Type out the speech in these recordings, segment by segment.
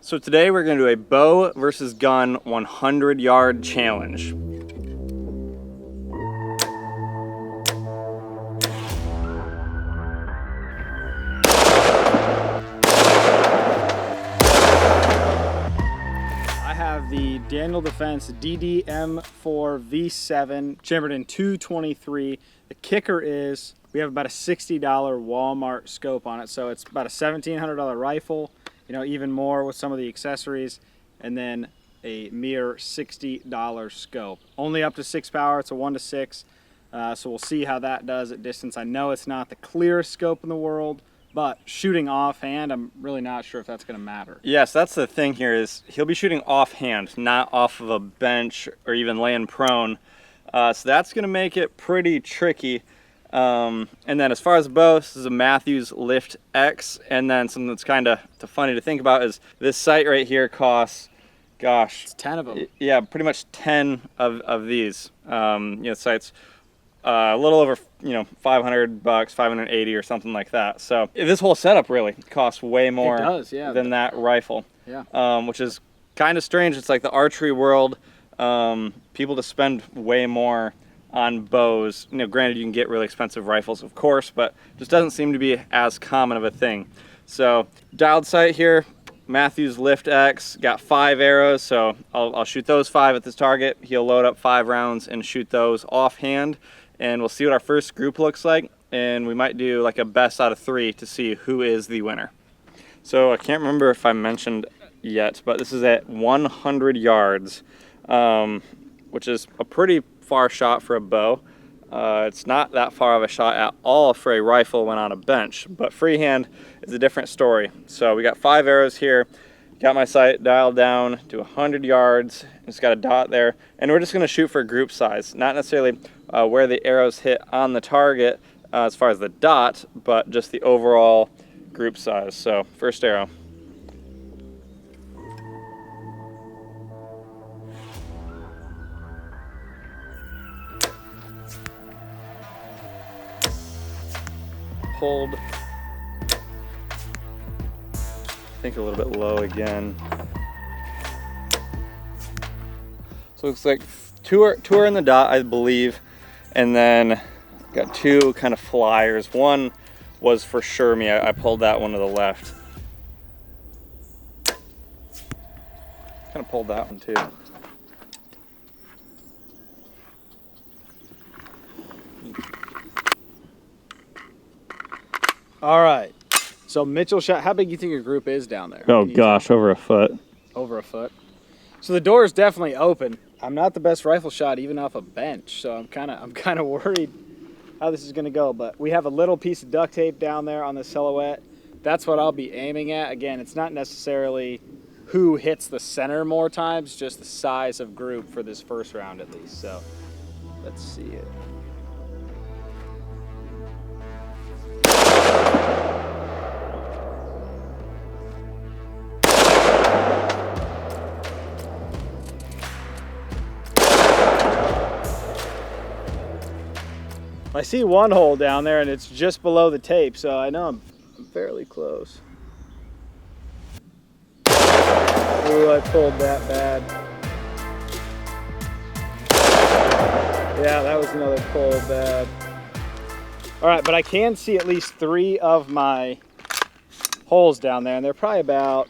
So today we're going to do a bow versus gun 100-yard challenge. I have the Daniel Defense DD-M4 V7 chambered in 223. The kicker is we have about a $60 Walmart scope on it, so it's about a $1,700 rifle, you know, even more with some of the accessories, and then a mere $60 scope. Only up to 6 power, it's a 1-to-6, so we'll see how that does at distance. I know it's not the clearest scope in the world, but shooting offhand, I'm really not sure if that's going to matter. Yes, that's the thing here is he'll be shooting offhand, not off of a bench or even laying prone. So that's going to make it pretty tricky. And then as far as the bow, this is a Mathews Lift X. And then something that's kind of funny to think about is this sight right here costs, gosh. It's 10 of them. Yeah, pretty much 10 of these. Sights a little over, $500, 580 or something like that. So this whole setup really costs way more It does, yeah. than that rifle. Yeah. Which is kind of strange. It's like the archery world. People to spend way more on bows. Granted, you can get really expensive rifles, of course, but just doesn't seem to be as common of a thing. So dialed sight here, Mathews Lift X, got 5 arrows, so I'll shoot those 5 at this target. He'll load up 5 rounds and shoot those offhand, and we'll see what our first group looks like, and we might do like a best out of 3 to see who is the winner. So I can't remember if I mentioned yet, but this is at 100 yards, which is a pretty far shot for a bow. It's not that far of a shot at all for a rifle when on a bench, but freehand is a different story. So we got 5 arrows here, got my sight dialed down to 100 yards, it's got a dot there, and we're just going to shoot for group size, not necessarily where the arrows hit on the target as far as the dot, but just the overall group size. So first arrow. Pulled. I think a little bit low again. So it looks like two are in the dot, I believe, and then got 2 kind of flyers. One was for sure me. I pulled that one to the left. Kind of pulled that one too. All right. So Mitchell shot. How big do you think your group is down there? Oh gosh, over a foot. Over a foot. So the door is definitely open. I'm not the best rifle shot even off a bench, so I'm kind of worried how this is going to go. But we have a little piece of duct tape down there on the silhouette. That's what I'll be aiming at. Again, it's not necessarily who hits the center more times, just the size of group for this first round at least. So let's see it. I see one hole down there and it's just below the tape, so I know I'm fairly close. Ooh, I pulled that bad. Yeah, that was another pull bad. All right, but I can see at least 3 of my holes down there, and they're probably about,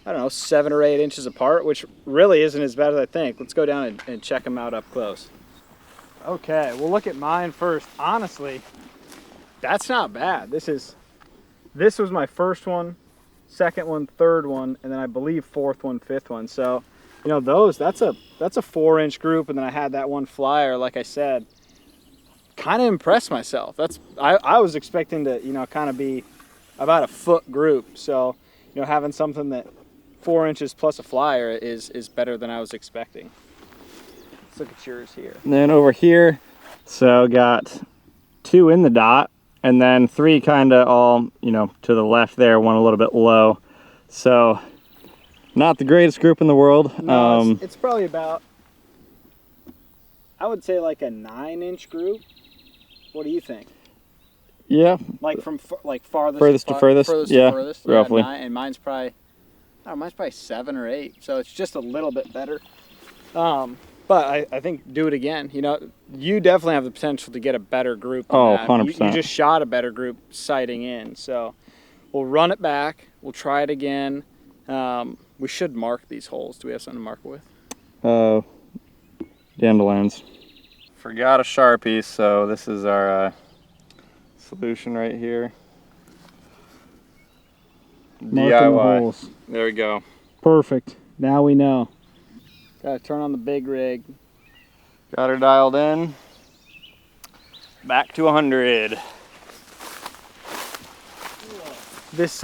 I don't know, 7 or 8 inches apart, which really isn't as bad as I think. Let's go down and check them out up close. Okay, we'll look at mine first. Honestly, that's not bad. This was my first one, second one, third one, and then I believe fourth one, fifth one. So, that's a 4-inch group, and then I had that one flyer, like I said. Kind of impressed myself. I was expecting to, kind of be about a foot group. So, having something that 4 inches plus a flyer is better than I was expecting. Let's look at yours here. And then over here, so got 2 in the dot, and then 3 kind of all, to the left there, one a little bit low. So not the greatest group in the world. No, it's probably about, I would say like a 9-inch group. What do you think? Yeah. Like from farthest to furthest? Yeah, to furthest. roughly. And mine's probably Oh, mine's probably 7 or 8, so it's just a little bit better. But I think do it again. You know, you definitely have the potential to get a better group than that. 100%. You just shot a better group sighting in, so we'll run it back. We'll try it again. We should mark these holes. Do we have something to mark it with? Dandelions. Forgot a Sharpie, so this is our solution right here. Marking the DIY. holes. There we go. Perfect. Now we know. Gotta turn on the big rig. Got her dialed in. Back to 100. This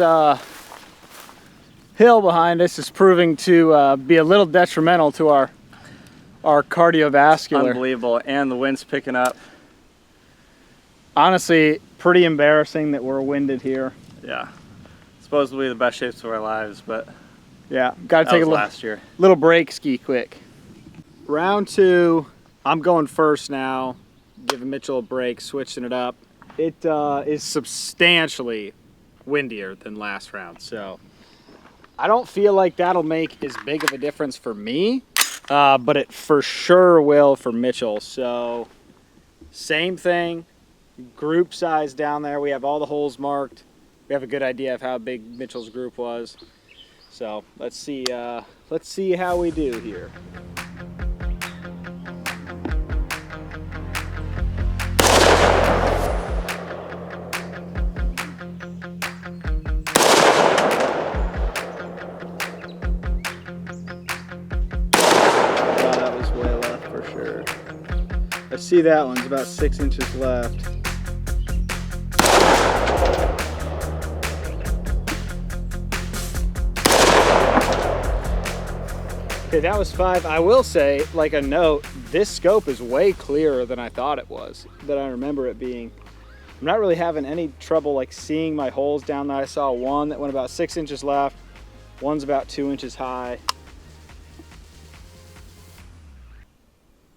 hill behind us is proving to be a little detrimental to our cardiovascular. Unbelievable, and the wind's picking up. Honestly, pretty embarrassing that we're winded here. Yeah. Supposedly the best shapes of our lives, but Yeah, gotta that take a was little, last year. little break, ski quick. Round 2, I'm going first now, giving Mitchell a break, switching it up. It is substantially windier than last round, so I don't feel like that'll make as big of a difference for me, but it for sure will for Mitchell. So same thing, group size down there. We have all the holes marked. We have a good idea of how big Mitchell's group was. So let's see how we do here. That was way left for sure. I see that one's about 6 inches left. Okay, that was 5. I will say, like a note, this scope is way clearer than I thought it was, than I remember it being. I'm not really having any trouble like seeing my holes down there. I saw one that went about 6 inches left. One's about 2 inches high.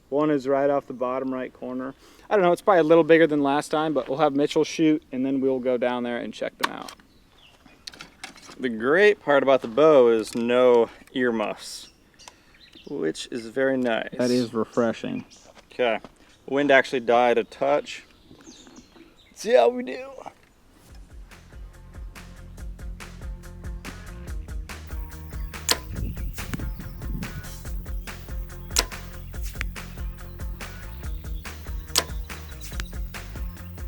One is right off the bottom right corner. I don't know, it's probably a little bigger than last time, but we'll have Mitchell shoot and then we'll go down there and check them out. The great part about the bow is no earmuffs, which is very nice. That is refreshing. Okay. Wind actually died a touch. Let's see how we do.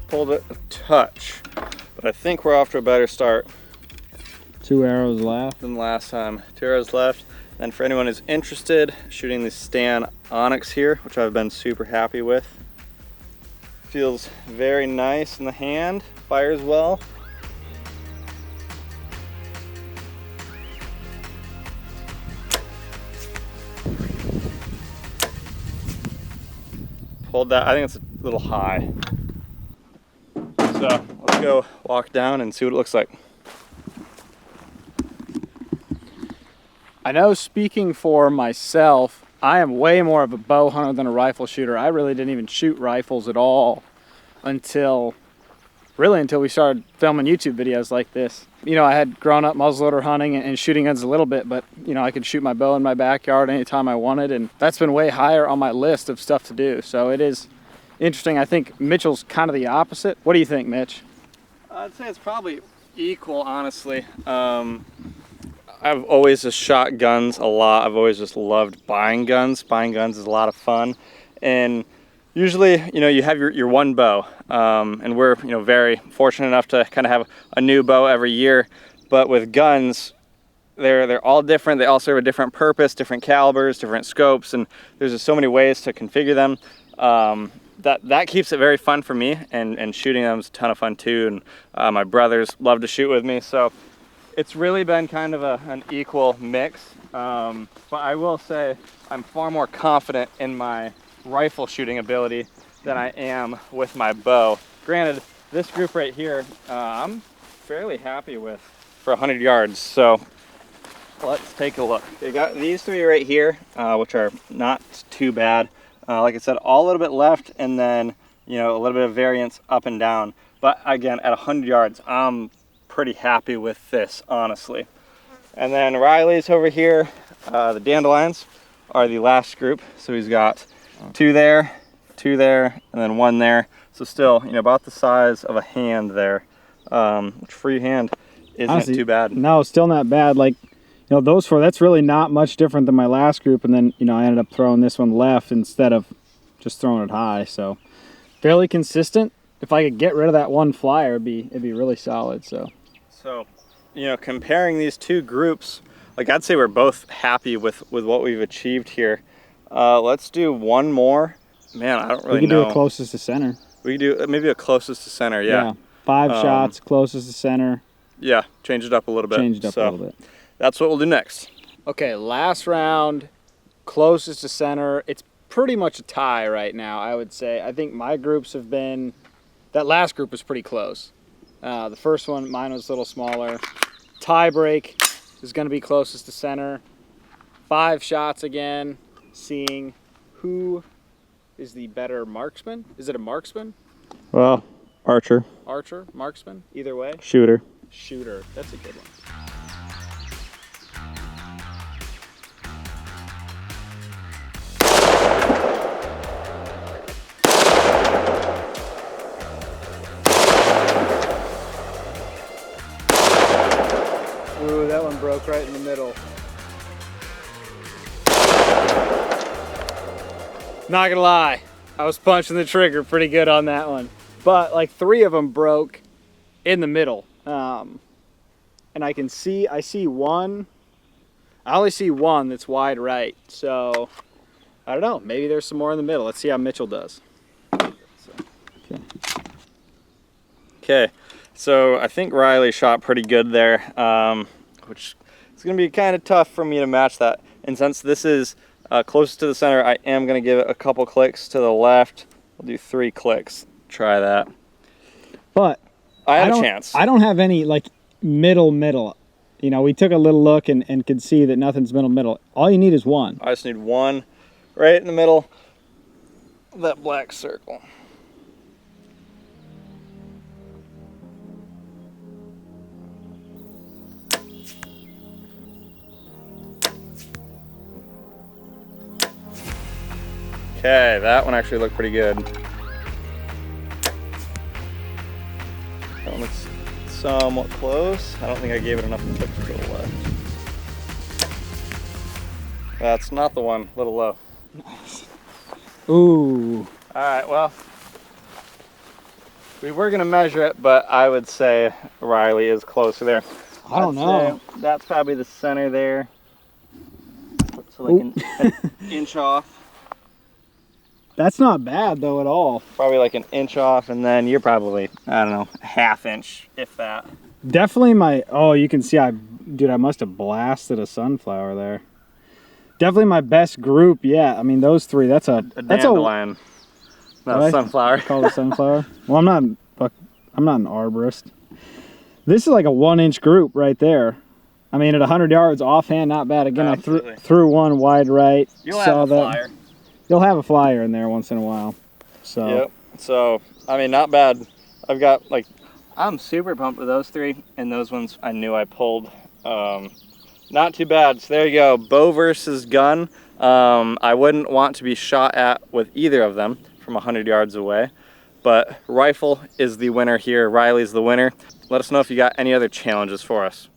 Pulled it a touch, but I think we're off to a better start 2 arrows left. than last time. 2 arrows left. And for anyone who's interested, shooting the Stan Onyx here, which I've been super happy with. Feels very nice in the hand, fires well. Pulled that, I think it's a little high. So let's go walk down and see what it looks like. I know, speaking for myself, I am way more of a bow hunter than a rifle shooter. I really didn't even shoot rifles at all until we started filming YouTube videos like this. You know, I had grown up muzzleloader hunting and shooting guns a little bit, but you know, I could shoot my bow in my backyard anytime I wanted, and that's been way higher on my list of stuff to do. So it is interesting. I think Mitchell's kind of the opposite. What do you think, Mitch? I'd say it's probably equal, honestly. I've always just shot guns a lot. I've always just loved buying guns. Buying guns is a lot of fun. And usually, you know, you have your one bow. And we're, you know, very fortunate enough to kind of have a new bow every year. But with guns, they're all different. They all serve a different purpose, different calibers, different scopes, and there's just so many ways to configure them. That keeps it very fun for me, and shooting them is a ton of fun too. And my brothers love to shoot with me, so it's really been kind of an equal mix. But I will say I'm far more confident in my rifle shooting ability than I am with my bow. Granted, this group right here, I'm fairly happy with for 100 yards. So let's take a look. We got these 3 right here, which are not too bad. Like I said, all a little bit left, and then, you know, a little bit of variance up and down. But again, at 100 yards, I'm pretty happy with this, honestly. And then Riley's over here. The dandelions are the last group. So he's got 2 there, 2 there, and then 1 there. So still, you know, about the size of a hand there. Which for your hand isn't Honestly, too bad. No, still not bad. Like, you know, those 4, that's really not much different than my last group. And then, you know, I ended up throwing this one left instead of just throwing it high. So fairly consistent. If I could get rid of that one flyer, it'd be really solid. So, you know, comparing these 2 groups, like I'd say we're both happy with what we've achieved here. Let's do 1 more. Man, I don't really know. we can do it closest to center. We can do maybe a closest to center, yeah. 5 shots, closest to center. Yeah, change it up a little bit. Change it up a little bit. That's what we'll do next. Okay, last round, closest to center. It's pretty much a tie right now, I would say. I think my groups have been, that last group was pretty close. The first one, mine was a little smaller. Tie break is going to be closest to center. 5 shots again, seeing who is the better marksman. Is it a marksman? Well, archer. Archer? Marksman? Either way. Shooter. Shooter. That's a good one. Ooh, that one broke right in the middle. Not gonna lie, I was punching the trigger pretty good on that one. But like 3 of them broke in the middle. And I see one, I only see one that's wide right. So, I don't know, maybe there's some more in the middle. Let's see how Mitchell does. Okay, so I think Riley shot pretty good there, which is going to be kind of tough for me to match that. And since this is closest to the center, I am going to give it a couple clicks to the left. I'll do 3 clicks. Try that. But I had a chance. I don't have any like middle. You know, we took a little look and could see that nothing's middle. All you need is 1. I just need 1 right in the middle of that black circle. Okay, that one actually looked pretty good. That one looks somewhat close. I don't think I gave it enough tips to the left. That's not the one, a little low. Ooh. All right, well, we were gonna measure it, but I would say Riley is closer there. I don't know. That's probably the center there. So like an inch off. That's not bad though at all. Probably like an inch off, and then you're probably, I don't know, a ½ inch, if that. Definitely you can see I must have blasted a sunflower there. Definitely my best group yet. I mean, those 3, that's a dandelion. Not a sunflower. Call it a sunflower. Well, I'm not an arborist. This is like a 1-inch group right there. I mean, at 100 yards offhand, not bad. Again, absolutely. I threw one wide right. You'll have a flyer. You'll have a flyer in there once in a while. So. Yep. So, I mean, not bad. I've got I'm super pumped with those 3, and those ones I knew I pulled. Not too bad. So there you go, bow versus gun. I wouldn't want to be shot at with either of them from 100 yards away, but rifle is the winner here. Riley's the winner. Let us know if you got any other challenges for us.